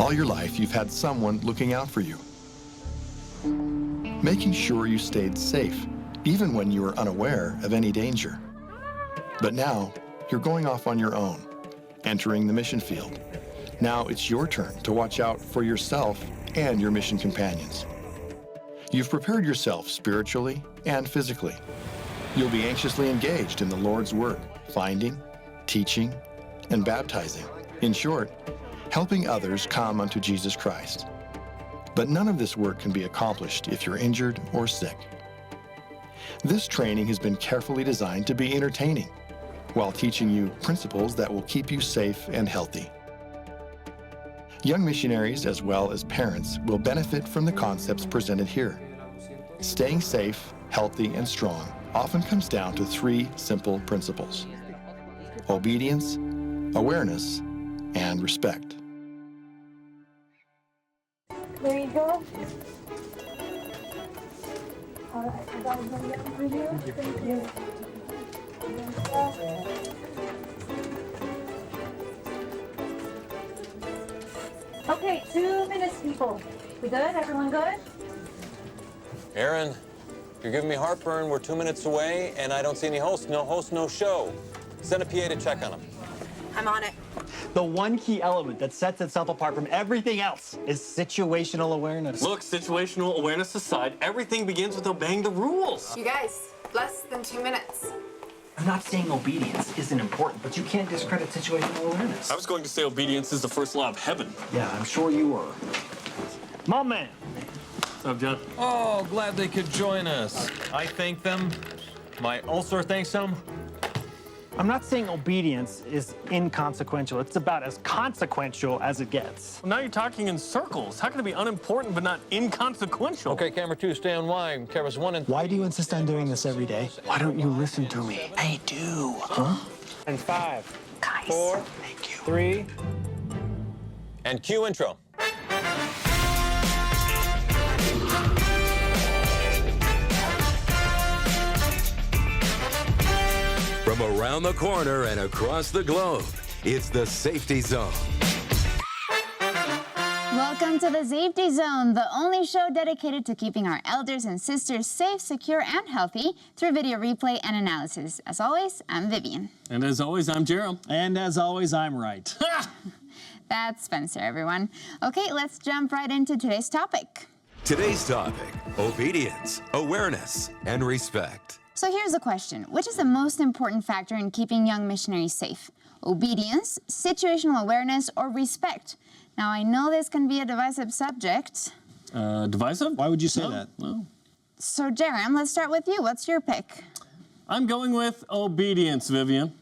All your life, you've had someone looking out for you, making sure you stayed safe, even when you were unaware of any danger. But now, you're going off on your own, entering the mission field. Now it's your turn to watch out for yourself and your mission companions. You've prepared yourself spiritually and physically. You'll be anxiously engaged in the Lord's work, finding, teaching, and baptizing. In short, helping others come unto Jesus Christ. But none of this work can be accomplished if you're injured or sick. This training has been carefully designed to be entertaining, while teaching you principles that will keep you safe and healthy. Young missionaries, as well as parents, will benefit from the concepts presented here. Staying safe, healthy, and strong often comes down to three simple principles: obedience, awareness, and respect. There you go. All right, I got it for you. Thank you. Okay, 2 minutes, people. We good? Everyone good? Aaron, you're giving me heartburn. We're 2 minutes away, and I don't see any host. No host, no show. Send a PA to check on him. I'm on it. The one key element that sets itself apart from everything else is situational awareness. Look, situational awareness aside, everything begins with obeying the rules. You guys, less than 2 minutes. I'm not saying obedience isn't important, but you can't discredit situational awareness. I was going to say obedience is the first law of heaven. Yeah, I'm sure you were. My man. What's up, John? Oh, glad they could join us. I thank them. My ulcer thanks them. I'm not saying obedience is inconsequential. It's about as consequential as it gets. Well, now you're talking in circles. How can it be unimportant but not inconsequential? Okay, camera 2, stay on wide. Cameras 1 and... Why do you insist on doing this every day? Why don't you listen to me? I do. Huh? And 5, Guys. 4, Thank you. 3. And cue intro. From around the corner and across the globe, it's the Safety Zone. Welcome to the Safety Zone, the only show dedicated to keeping our elders and sisters safe, secure, and healthy through video replay and analysis. As always, I'm Vivian. And as always, I'm Jerome. And as always, I'm right. That's Spencer, everyone. Okay, let's jump right into today's topic. Today's topic: obedience, awareness, and respect. So here's the question. Which is the most important factor in keeping young missionaries safe? Obedience, situational awareness, or respect? Now, I know this can be a divisive subject. Divisive? Why would you say that? Well, So, Jerem, let's start with you. What's your pick? I'm going with obedience, Vivian.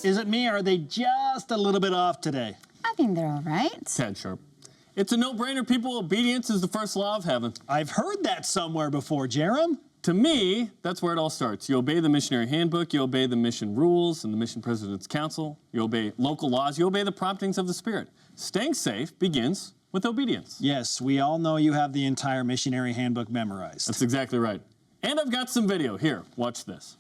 Is it me, or are they just a little bit off today? I think they're all right. Tad sharp. It's a no-brainer, people. Obedience is the first law of heaven. I've heard that somewhere before, Jerem. To me, that's where it all starts. You obey the missionary handbook, you obey the mission rules and the mission president's council, you obey local laws, you obey the promptings of the Spirit. Staying safe begins with obedience. Yes, we all know you have the entire missionary handbook memorized. That's exactly right. And I've got some video. Here, watch this.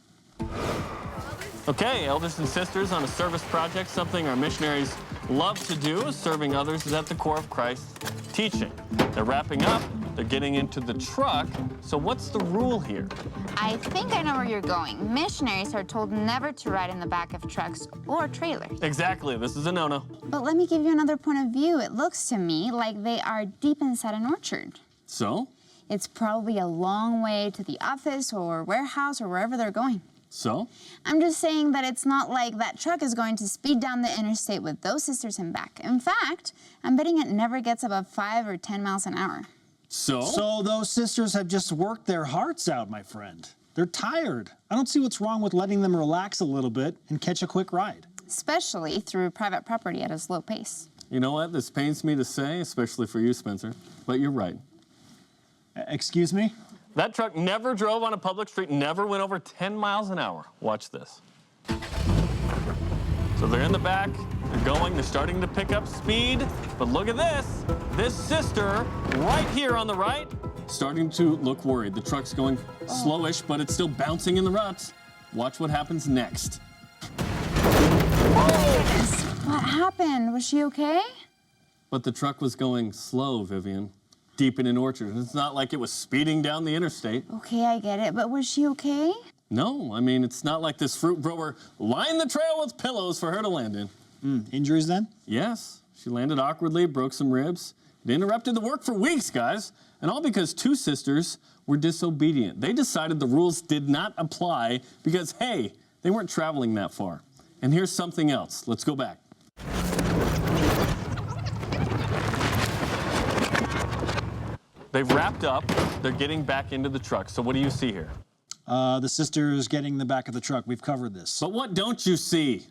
Okay, elders and sisters, on a service project, something our missionaries love to do, serving others, is at the core of Christ's teaching. They're wrapping up, they're getting into the truck, so what's the rule here? I think I know where you're going. Missionaries are told never to ride in the back of trucks or trailers. Exactly, this is a no-no. But let me give you another point of view. It looks to me like they are deep inside an orchard. So? It's probably a long way to the office or warehouse or wherever they're going. So? I'm just saying that it's not like that truck is going to speed down the interstate with those sisters in back. In fact, I'm betting it never gets above 5 or 10 miles an hour. So? So those sisters have just worked their hearts out, my friend. They're tired. I don't see what's wrong with letting them relax a little bit and catch a quick ride. Especially through private property at a slow pace. You know what? This pains me to say, especially for you, Spencer, but you're right. Excuse me? That truck never drove on a public street, never went over 10 miles an hour. Watch this. So they're in the back, they're going, they're starting to pick up speed, but look at this. This sister right here on the right, starting to look worried. The truck's going slowish, but it's still bouncing in the ruts. Watch what happens next. Oh, What happened? Was she okay? But the truck was going slow, Vivian. Deep in an orchard. It's not like it was speeding down the interstate. Okay, I get it, but was she okay? No, I mean, it's not like this fruit grower lined the trail with pillows for her to land in. Injuries then? Yes, she landed awkwardly, broke some ribs. It interrupted the work for weeks, guys. And all because two sisters were disobedient. They decided the rules did not apply because, hey, they weren't traveling that far. And here's something else. Let's go back. They've wrapped up. They're getting back into the truck. So what do you see here? The sisters getting in the back of the truck. We've covered this. But what don't you see?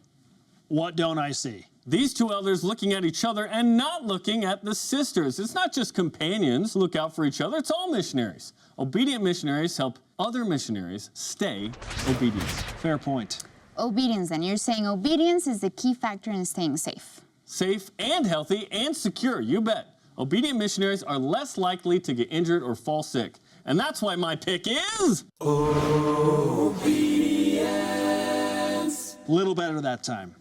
What don't I see? These two elders looking at each other and not looking at the sisters. It's not just companions who look out for each other. It's all missionaries. Obedient missionaries help other missionaries stay obedient. Fair point. Obedience, then. You're saying obedience is the key factor in staying safe. Safe and healthy and secure, you bet. Obedient missionaries are less likely to get injured or fall sick. And that's why my pick is... Obedience. Little better that time.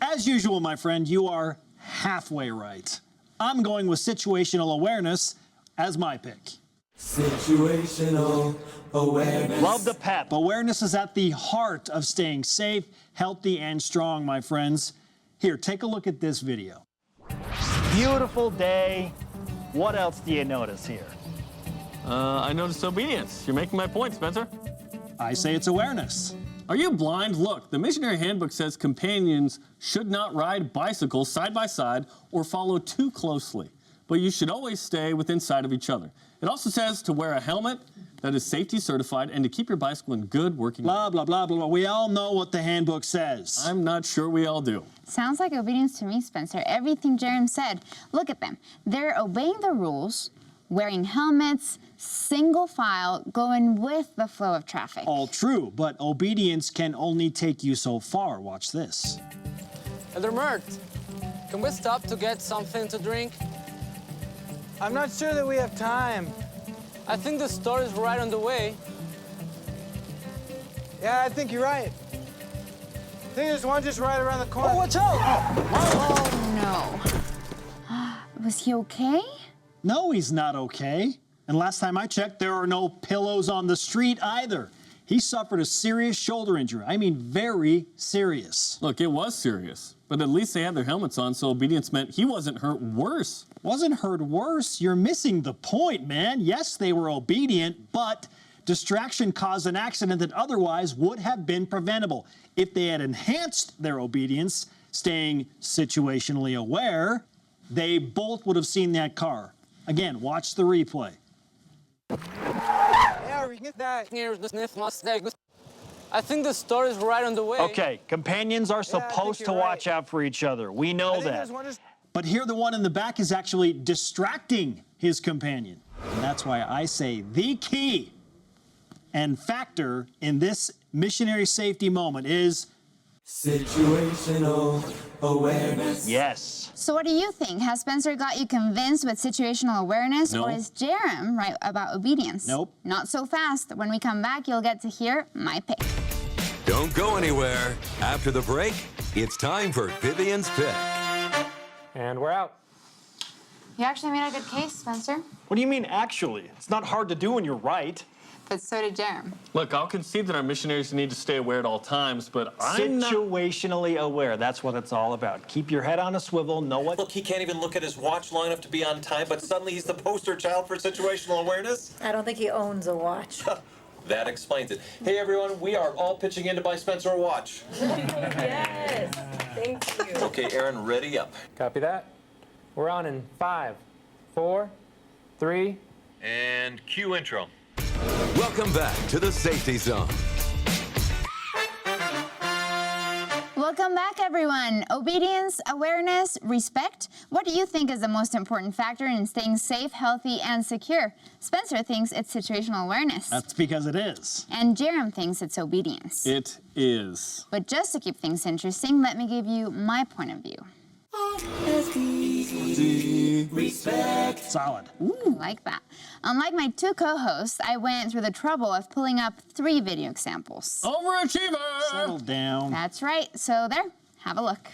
As usual, my friend, you are halfway right. I'm going with situational awareness as my pick. Situational awareness. Love the pep. Awareness is at the heart of staying safe, healthy, and strong, my friends. Here, take a look at this video. Beautiful day. What else do you notice here? I noticed obedience. You're making my point, Spencer. I say it's awareness. Are you blind? Look, the missionary handbook says companions should not ride bicycles side by side or follow too closely, but you should always stay within sight of each other. It also says to wear a helmet that is safety certified and to keep your bicycle in good working order. Blah, blah, blah, blah, blah. We all know what the handbook says. I'm not sure we all do. Sounds like obedience to me, Spencer. Everything Jerem said. Look at them. They're obeying the rules, wearing helmets, single file, going with the flow of traffic. All true, but obedience can only take you so far. Watch this. Elder Mert, can we stop to get something to drink? I'm not sure that we have time. I think the store is right on the way. Yeah, I think you're right. I think there's one just right around the corner. Oh, watch out! Oh, no. Was he okay? No, he's not okay. And last time I checked, there are no pillows on the street either. He suffered a serious shoulder injury. I mean, very serious. Look, it was serious, but at least they had their helmets on, so obedience meant he wasn't hurt worse. Wasn't hurt worse? You're missing the point, man. Yes, they were obedient, but distraction caused an accident that otherwise would have been preventable. If they had enhanced their obedience, staying situationally aware, they both would have seen that car. Again, watch the replay. I think the store is right on the way. Okay, companions are supposed to watch out for each other. We know that. But here the one in the back is actually distracting his companion. And that's why I say the key and factor in this missionary safety moment is situational awareness. Yes. So what do you think? Has Spencer got you convinced with situational awareness? No. Or is Jerem right about obedience? Nope. Not so fast. When we come back, you'll get to hear my pick. Don't go anywhere. After the break, it's time for Vivian's Pick. And we're out. You actually made a good case, Spencer. What do you mean, actually? It's not hard to do when you're right. But so did Jerem. Look, I'll concede that our missionaries need to stay aware at all times, but I'm not... Situationally aware. That's what it's all about. Keep your head on a swivel, know what... Look, he can't even look at his watch long enough to be on time, but suddenly he's the poster child for situational awareness? I don't think he owns a watch. That explains it. Hey, everyone, we are all pitching in to buy Spencer a watch. Yes, thank you. Okay, Aaron, ready up. Copy that. We're on in 5, 4, 3. And cue intro. Welcome back to the Safety Zone. Welcome back, everyone. Obedience, awareness, respect. What do you think is the most important factor in staying safe, healthy, and secure? Spencer thinks it's situational awareness. That's because it is. And Jerem thinks it's obedience. It is. But just to keep things interesting, let me give you my point of view. Respect. Solid. Ooh, like that. Unlike my two co-hosts, I went through the trouble of pulling up 3 video examples. Overachiever! Settle down. That's right. So there, have a look.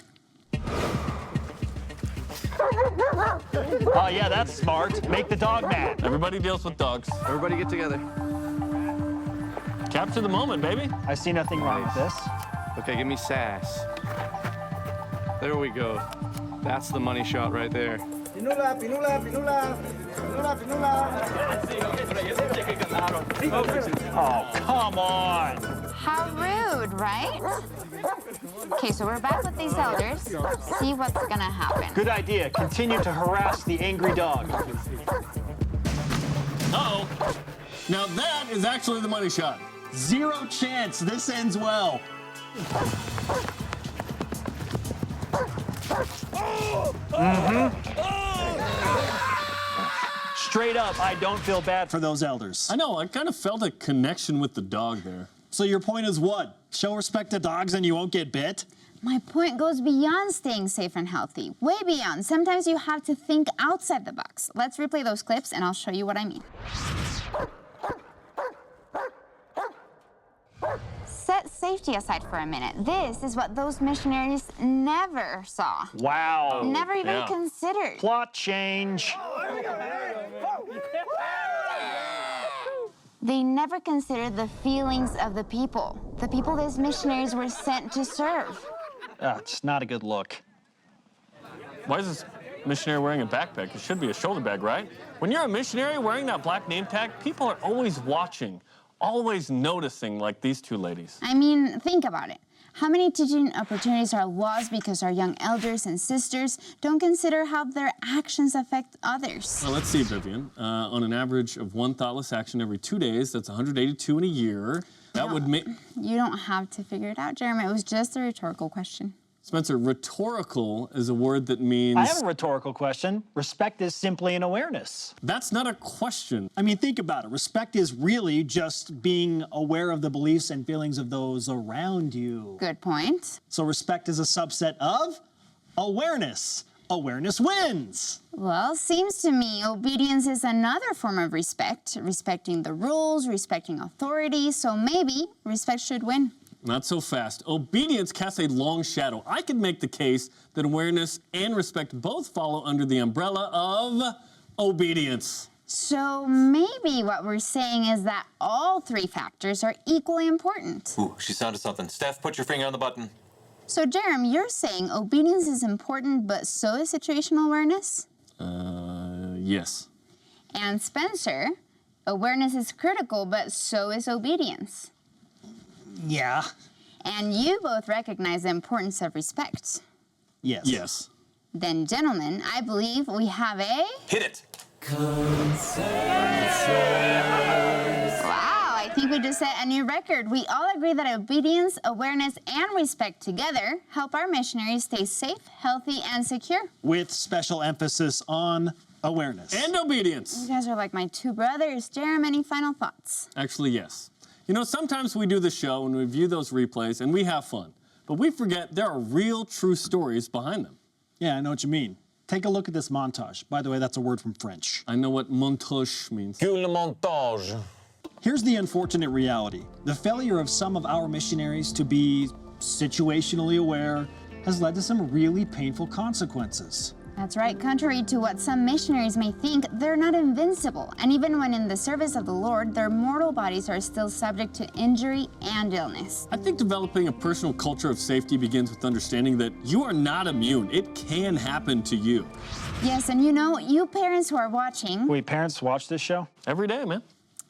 Oh, yeah, that's smart. Make the dog mad. Everybody deals with dogs. Everybody get together. Capture the moment, baby. I see nothing wrong with this. Okay, give me sass. There we go. That's the money shot right there. Pinula, pinula, pinula. Pinula, pinula. Oh, come on. How rude, right? Okay, so we're back with these elders. See what's gonna happen. Good idea. Continue to harass the angry dog. Uh-oh. Now that is actually the money shot. Zero chance this ends well. Straight up, I don't feel bad For those elders. I know, I kind of felt a connection with the dog there. So your point is what? Show respect to dogs and you won't get bit? My point goes beyond staying safe and healthy, way beyond. Sometimes you have to think outside the box. Let's replay those clips and I'll show you what I mean. Set safety aside for a minute. This is what those missionaries never saw. Wow. Never even yeah. considered. Plot change. They never considered the feelings of the people these missionaries were sent to serve. It's not a good look. Why is this missionary wearing a backpack? It should be a shoulder bag, right? When you're a missionary wearing that black name tag, people are always watching, always noticing, like these two ladies. I mean, think about it. How many teaching opportunities are lost because our young elders and sisters don't consider how their actions affect others? Well, let's see, Vivian. On an average of one thoughtless action every 2 days, that's 182 in a year. That would make... You don't have to figure it out, Jeremy. It was just a rhetorical question. Spencer, rhetorical is a word that means... I have a rhetorical question. Respect is simply an awareness. That's not a question. I mean, think about it. Respect is really just being aware of the beliefs and feelings of those around you. Good point. So respect is a subset of awareness. Awareness wins. Well, seems to me obedience is another form of respect. Respecting the rules, respecting authority, so maybe respect should win. Not so fast. Obedience casts a long shadow. I could make the case that awareness and respect both follow under the umbrella of obedience. So maybe what we're saying is that all three factors are equally important. Ooh, she sounded something. Steph, put your finger on the button. So Jeremy, you're saying obedience is important, but so is situational awareness? Yes. And Spencer, awareness is critical, but so is obedience. Yeah. And you both recognize the importance of respect. Yes. Yes. Then, gentlemen, I believe we have a... Hit it. Wow, I think we just set a new record. We all agree that obedience, awareness, and respect together help our missionaries stay safe, healthy, and secure. With special emphasis on awareness. And obedience. You guys are like my two brothers. Jeremy, any final thoughts? Actually, yes. You know, sometimes we do the show and we view those replays and we have fun, but we forget there are real, true stories behind them. Yeah, I know what you mean. Take a look at this montage. By the way, that's a word from French. I know what montage means. Que le montage. Here's the unfortunate reality. The failure of some of our missionaries to be situationally aware has led to some really painful consequences. That's right. Contrary to what some missionaries may think, they're not invincible. And even when in the service of the Lord, their mortal bodies are still subject to injury and illness. I think developing a personal culture of safety begins with understanding that you are not immune. It can happen to you. Yes, and you know, you parents who are watching... Wait, parents watch this show? Every day, man.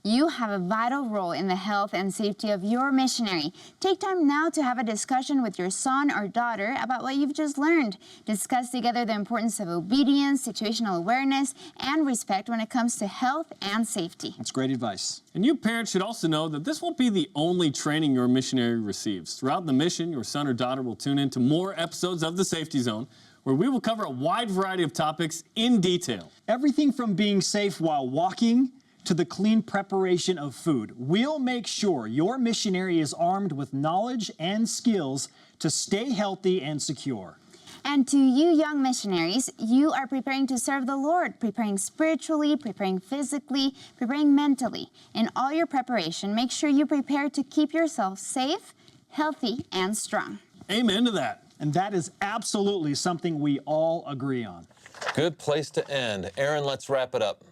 You have a vital role in the health and safety of your missionary. Take time now to have a discussion with your son or daughter about what you've just learned. Discuss together the importance of obedience, situational awareness, and respect when it comes to health and safety. That's great advice. And you parents should also know that this won't be the only training your missionary receives. Throughout the mission, your son or daughter will tune into more episodes of the Safety Zone, where we will cover a wide variety of topics in detail. Everything from being safe while walking to the clean preparation of food. We'll make sure your missionary is armed with knowledge and skills to stay healthy and secure. And to you young missionaries, you are preparing to serve the Lord, preparing spiritually, preparing physically, preparing mentally. In all your preparation, make sure you prepare to keep yourself safe, healthy, and strong. Amen to that. And that is absolutely something we all agree on. Good place to end. Aaron, let's wrap it up.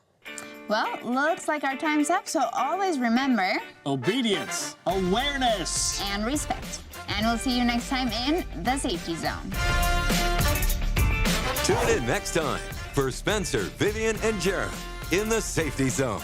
Well, looks like our time's up, so always remember obedience, awareness, and respect. And we'll see you next time in the Safety Zone. Tune in next time for Spencer, Vivian, and Jarom in the Safety Zone.